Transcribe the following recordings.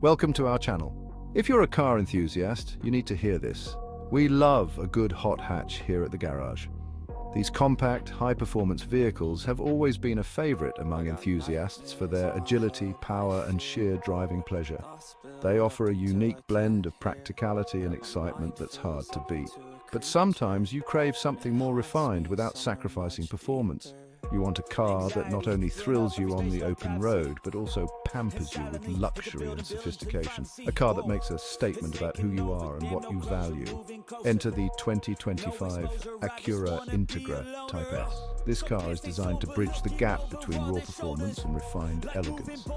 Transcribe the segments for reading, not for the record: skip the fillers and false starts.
Welcome to our channel. If you're a car enthusiast, you need to hear this. We love a good hot hatch here at the garage. These compact, high-performance vehicles have always been a favorite among enthusiasts for their agility, power, and sheer driving pleasure. They offer a unique blend of practicality and excitement that's hard to beat. But sometimes you crave something more refined without sacrificing performance. You want a car that not only thrills you on the open road, but also pampers you with luxury and sophistication. A car that makes a statement about who you are and what you value. Enter the 2025 Acura Integra Type S. This car is designed to bridge the gap between raw performance and refined elegance.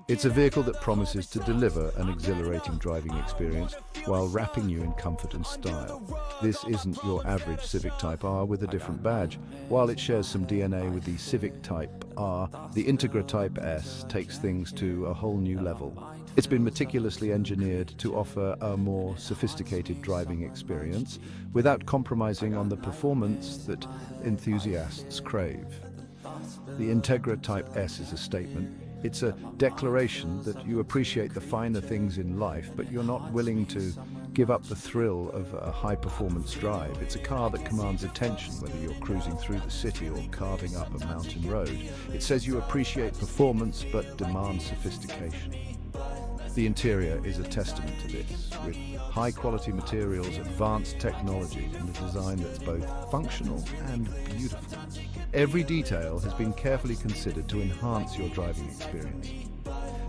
It's a vehicle that promises to deliver an exhilarating driving experience while wrapping you in comfort and style. This isn't your average Civic Type R with a different badge. While it shares some DNA with the Civic Type R, the Integra Type S takes things to a whole new level. It's been meticulously engineered to offer a more sophisticated driving experience without compromising on the performance that enthusiasts crave. The Integra Type S is a statement. It's a declaration that you appreciate the finer things in life, but you're not willing to give up the thrill of a high-performance drive. It's a car that commands attention, whether you're cruising through the city or carving up a mountain road. It says you appreciate performance, but demand sophistication. The interior is a testament to this, with high-quality materials, advanced technology, and a design that's both functional and beautiful. Every detail has been carefully considered to enhance your driving experience.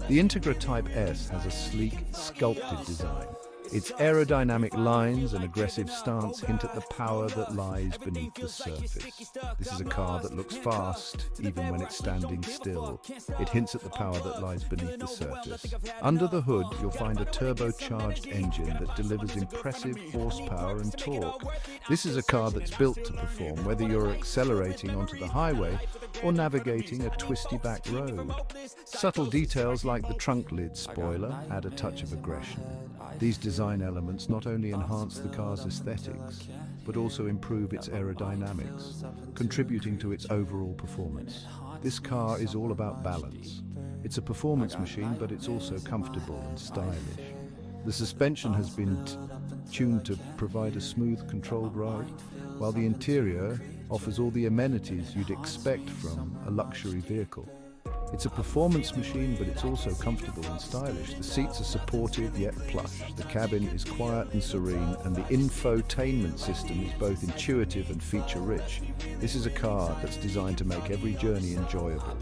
The Integra Type S has a sleek, sculpted design. Its aerodynamic lines and aggressive stance hint at the power that lies beneath the surface. This is a car that looks fast, even when it's standing still. It hints at the power that lies beneath the surface. Under the hood, you'll find a turbocharged engine that delivers impressive horsepower and torque. This is a car that's built to perform, whether you're accelerating onto the highway or navigating a twisty back road. Subtle details like the trunk lid spoiler add a touch of aggression. These design elements not only enhance the car's aesthetics, but also improve its aerodynamics, contributing to its overall performance. This car is all about balance. It's a performance machine, but it's also comfortable and stylish. The suspension has been tuned to provide a smooth, controlled ride, while the interior offers all the amenities you'd expect from a luxury vehicle. It's a performance machine, but it's also comfortable and stylish. The seats are supportive yet plush. The cabin is quiet and serene, and the infotainment system is both intuitive and feature-rich. This is a car that's designed to make every journey enjoyable.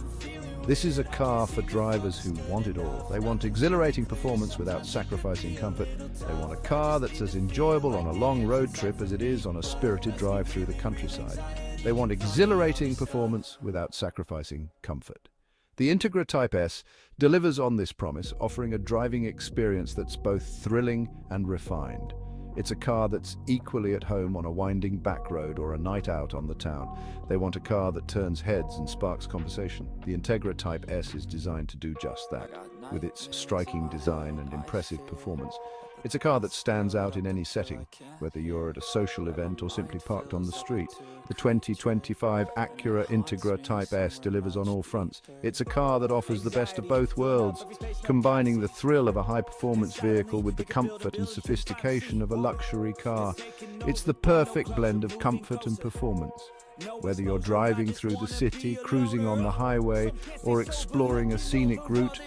This is a car for drivers who want it all. They want exhilarating performance without sacrificing comfort. They want a car that's as enjoyable on a long road trip as it is on a spirited drive through the countryside. They want exhilarating performance without sacrificing comfort. The Integra Type S delivers on this promise, offering a driving experience that's both thrilling and refined. It's a car that's equally at home on a winding back road or a night out on the town. They want a car that turns heads and sparks conversation. The Integra Type S is designed to do just that, with its striking design and impressive performance. It's a car that stands out in any setting, whether you're at a social event or simply parked on the street. The 2025 Acura Integra Type S delivers on all fronts. It's a car that offers the best of both worlds, combining the thrill of a high-performance vehicle with the comfort and sophistication of a luxury car. It's the perfect blend of comfort and performance. Whether you're driving through the city, cruising on the highway, or exploring a scenic route,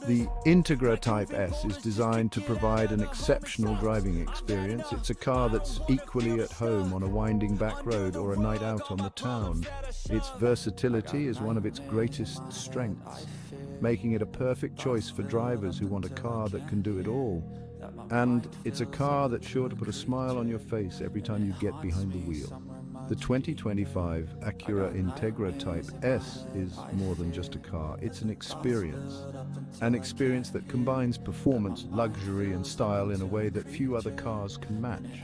the Integra Type S is designed to provide an exceptional driving experience. It's a car that's equally at home on a winding back road or a night out on the town. Its versatility is one of its greatest strengths, making it a perfect choice for drivers who want a car that can do it all. And it's a car that's sure to put a smile on your face every time you get behind the wheel. The 2025 Acura Integra Type S is more than just a car, it's an experience. An experience that combines performance, luxury, and style in a way that few other cars can match.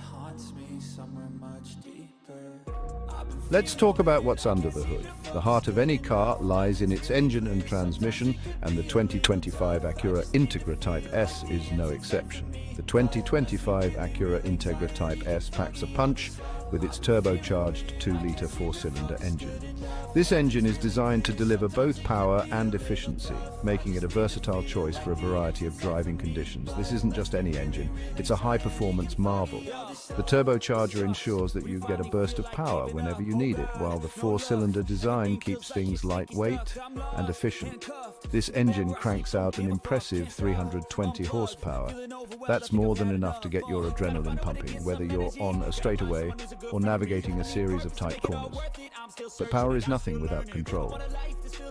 Let's talk about what's under the hood. The heart of any car lies in its engine and transmission, and the 2025 Acura Integra Type S is no exception. The 2025 Acura Integra Type S packs a punch. with its turbocharged 2-litre 4-cylinder engine. This engine is designed to deliver both power and efficiency, making it a versatile choice for a variety of driving conditions. This isn't just any engine, it's a high-performance marvel. The turbocharger ensures that you get a burst of power whenever you need it, while the 4-cylinder design keeps things lightweight and efficient. This engine cranks out an impressive 320 horsepower. That's more than enough to get your adrenaline pumping, whether you're on a straightaway or navigating a series of tight corners. But power is nothing without control.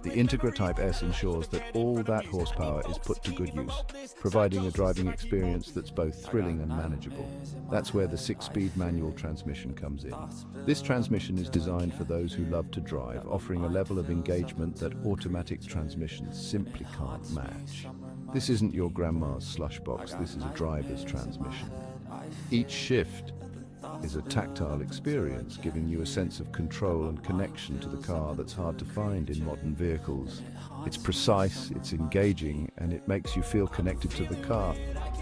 The Integra Type S ensures that all that horsepower is put to good use, providing a driving experience that's both thrilling and manageable. That's where the 6-speed manual transmission comes in. This transmission is designed for those who love to drive, offering a level of engagement that automatic transmissions simply can't match. This isn't your grandma's slush box, this is a driver's transmission. Each shift is a tactile experience, giving you a sense of control and connection to the car that's hard to find in modern vehicles. It's precise, it's engaging, and it makes you feel connected to the car.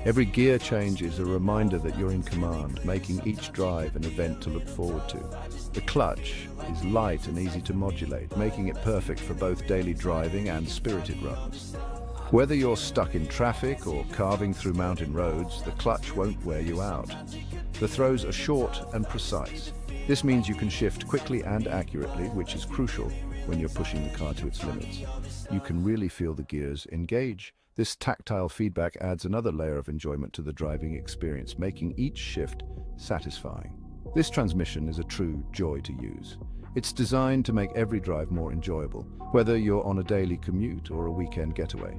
Every gear change is a reminder that you're in command, making each drive an event to look forward to. The clutch is light and easy to modulate, making it perfect for both daily driving and spirited runs. Whether you're stuck in traffic or carving through mountain roads, the clutch won't wear you out. The throws are short and precise. This means you can shift quickly and accurately, which is crucial when you're pushing the car to its limits. You can really feel the gears engage. This tactile feedback adds another layer of enjoyment to the driving experience, making each shift satisfying. This transmission is a true joy to use. It's designed to make every drive more enjoyable, whether you're on a daily commute or a weekend getaway.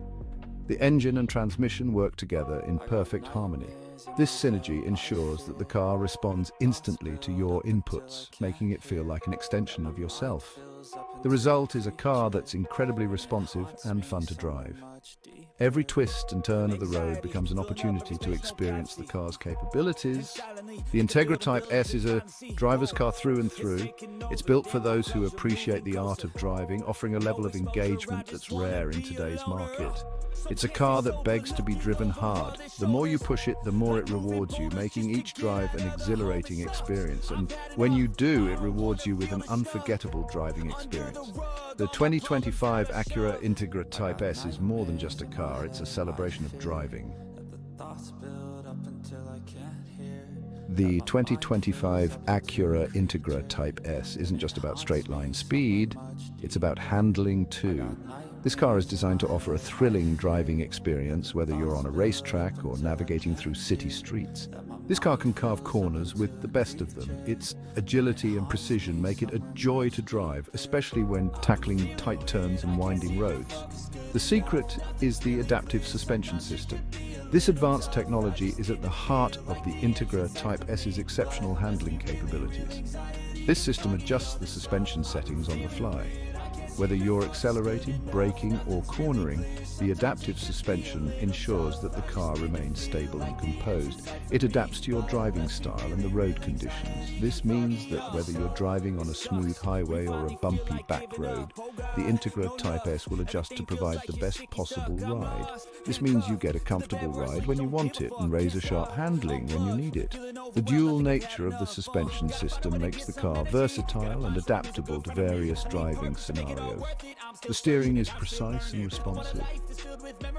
The engine and transmission work together in perfect harmony. This synergy ensures that the car responds instantly to your inputs, making it feel like an extension of yourself. The result is a car that's incredibly responsive and fun to drive. Every twist and turn of the road becomes an opportunity to experience the car's capabilities. The Integra Type S is a driver's car through and through. It's built for those who appreciate the art of driving, offering a level of engagement that's rare in today's market. It's a car that begs to be driven hard. The more you push it, the more it rewards you, making each drive an exhilarating experience. And when you do, it rewards you with an unforgettable driving experience. The 2025 Acura Integra Type S is more than just a car, it's a celebration of driving. The 2025 Acura Integra Type S isn't just about straight-line speed, it's about handling too. This car is designed to offer a thrilling driving experience, whether you're on a racetrack or navigating through city streets. This car can carve corners with the best of them. Its agility and precision make it a joy to drive, especially when tackling tight turns and winding roads. The secret is the adaptive suspension system. This advanced technology is at the heart of the Integra Type S's exceptional handling capabilities. This system adjusts the suspension settings on the fly. Whether you're accelerating, braking, or cornering, the adaptive suspension ensures that the car remains stable and composed. It adapts to your driving style and the road conditions. This means that whether you're driving on a smooth highway or a bumpy back road, the Integra Type S will adjust to provide the best possible ride. This means you get a comfortable ride when you want it and razor-sharp handling when you need it. The dual nature of the suspension system makes the car versatile and adaptable to various driving scenarios. The steering is precise and responsive.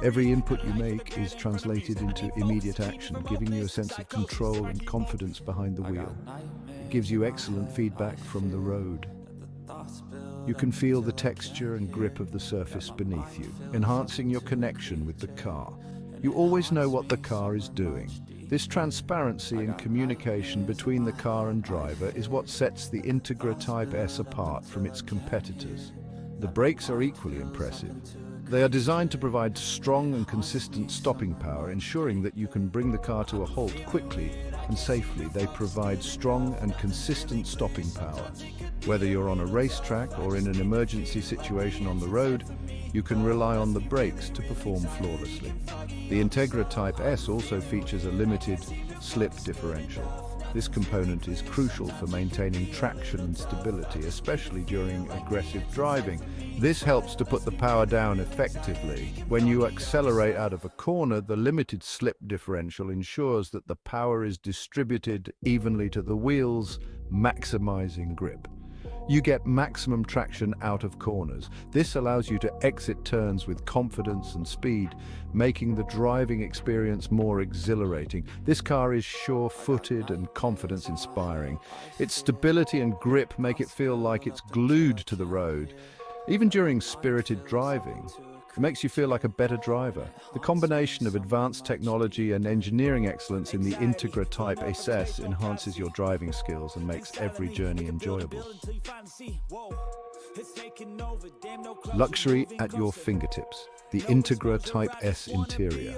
Every input you make is translated into immediate action, giving you a sense of control and confidence behind the wheel. It gives you excellent feedback from the road. You can feel the texture and grip of the surface beneath you, enhancing your connection with the car. You always know what the car is doing. This transparency and communication between the car and driver is what sets the Integra Type S apart from its competitors. The brakes are equally impressive. They are designed to provide strong and consistent stopping power, ensuring that you can bring the car to a halt quickly and safely. They provide strong and consistent stopping power. Whether you're on a racetrack or in an emergency situation on the road, you can rely on the brakes to perform flawlessly. The Integra Type S also features a limited slip differential. This component is crucial for maintaining traction and stability, especially during aggressive driving. This helps to put the power down effectively. When you accelerate out of a corner, the limited slip differential ensures that the power is distributed evenly to the wheels, maximizing grip. You get maximum traction out of corners. This allows you to exit turns with confidence and speed, making the driving experience more exhilarating. This car is sure-footed and confidence-inspiring. Its stability and grip make it feel like it's glued to the road. Even during spirited driving, it makes you feel like a better driver. The combination of advanced technology and engineering excellence in the Integra Type SS enhances your driving skills and makes every journey enjoyable. Luxury at your fingertips. The Integra Type S interior.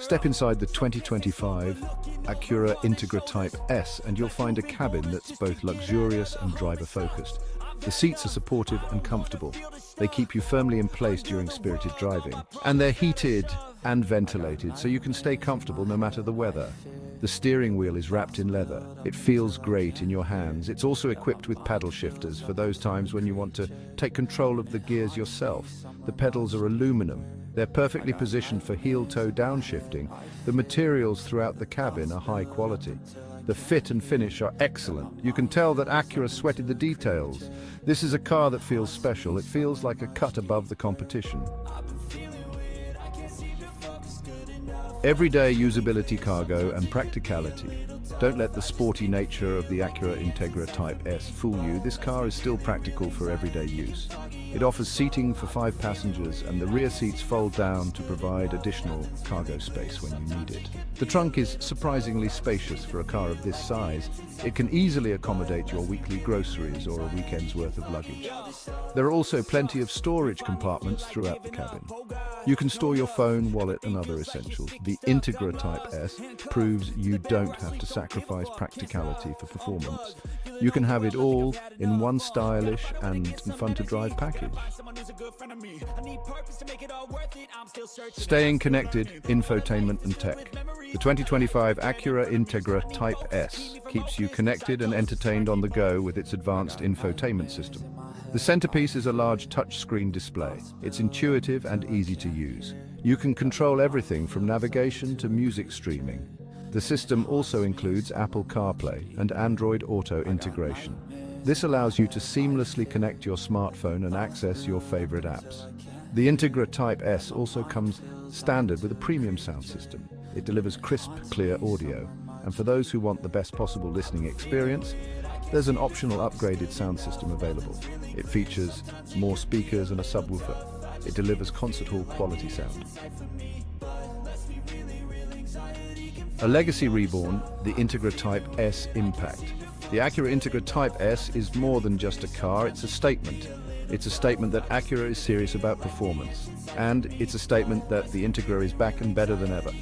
Step inside the 2025 Acura Integra Type S and you'll find a cabin that's both luxurious and driver-focused. The seats are supportive and comfortable. They keep you firmly in place during spirited driving. And they're heated and ventilated, so you can stay comfortable no matter the weather. The steering wheel is wrapped in leather. It feels great in your hands. It's also equipped with paddle shifters for those times when you want to take control of the gears yourself. The pedals are aluminum. They're perfectly positioned for heel-toe downshifting. The materials throughout the cabin are high quality. The fit and finish are excellent. You can tell that Acura sweated the details. This is a car that feels special. It feels like a cut above the competition. Everyday usability, cargo, and practicality. Don't let the sporty nature of the Acura Integra Type S fool you. This car is still practical for everyday use. It offers seating for 5 passengers and the rear seats fold down to provide additional cargo space when you need it. The trunk is surprisingly spacious for a car of this size. It can easily accommodate your weekly groceries or a weekend's worth of luggage. There are also plenty of storage compartments throughout the cabin. You can store your phone, wallet, and other essentials. The Integra Type S proves you don't have to sacrifice practicality for performance. You can have it all in one stylish and fun-to-drive package. Staying connected, Infotainment and Tech. The 2025 Acura Integra Type S keeps you connected and entertained on the go with its advanced infotainment system. The centerpiece is a large touchscreen display. It's intuitive and easy to use. You can control everything from navigation to music streaming. The system also includes Apple CarPlay and Android Auto integration. This allows you to seamlessly connect your smartphone and access your favorite apps. The Integra Type S also comes standard with a premium sound system. It delivers crisp, clear audio. And for those who want the best possible listening experience, there's an optional upgraded sound system available. It features more speakers and a subwoofer. It delivers concert hall quality sound. A legacy reborn, the Integra Type S Impact. The Acura Integra Type S is more than just a car, it's a statement. It's a statement that Acura is serious about performance. And it's a statement that the Integra is back and better than ever.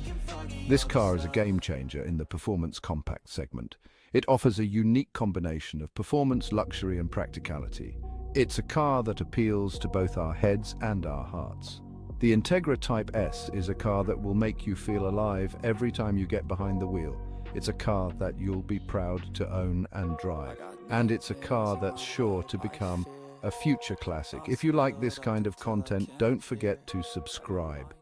This car is a game changer in the performance compact segment. It offers a unique combination of performance, luxury, and practicality. It's a car that appeals to both our heads and our hearts. The Integra Type S is a car that will make you feel alive every time you get behind the wheel. It's a car that you'll be proud to own and drive. And it's a car that's sure to become a future classic. If you like this kind of content, don't forget to subscribe.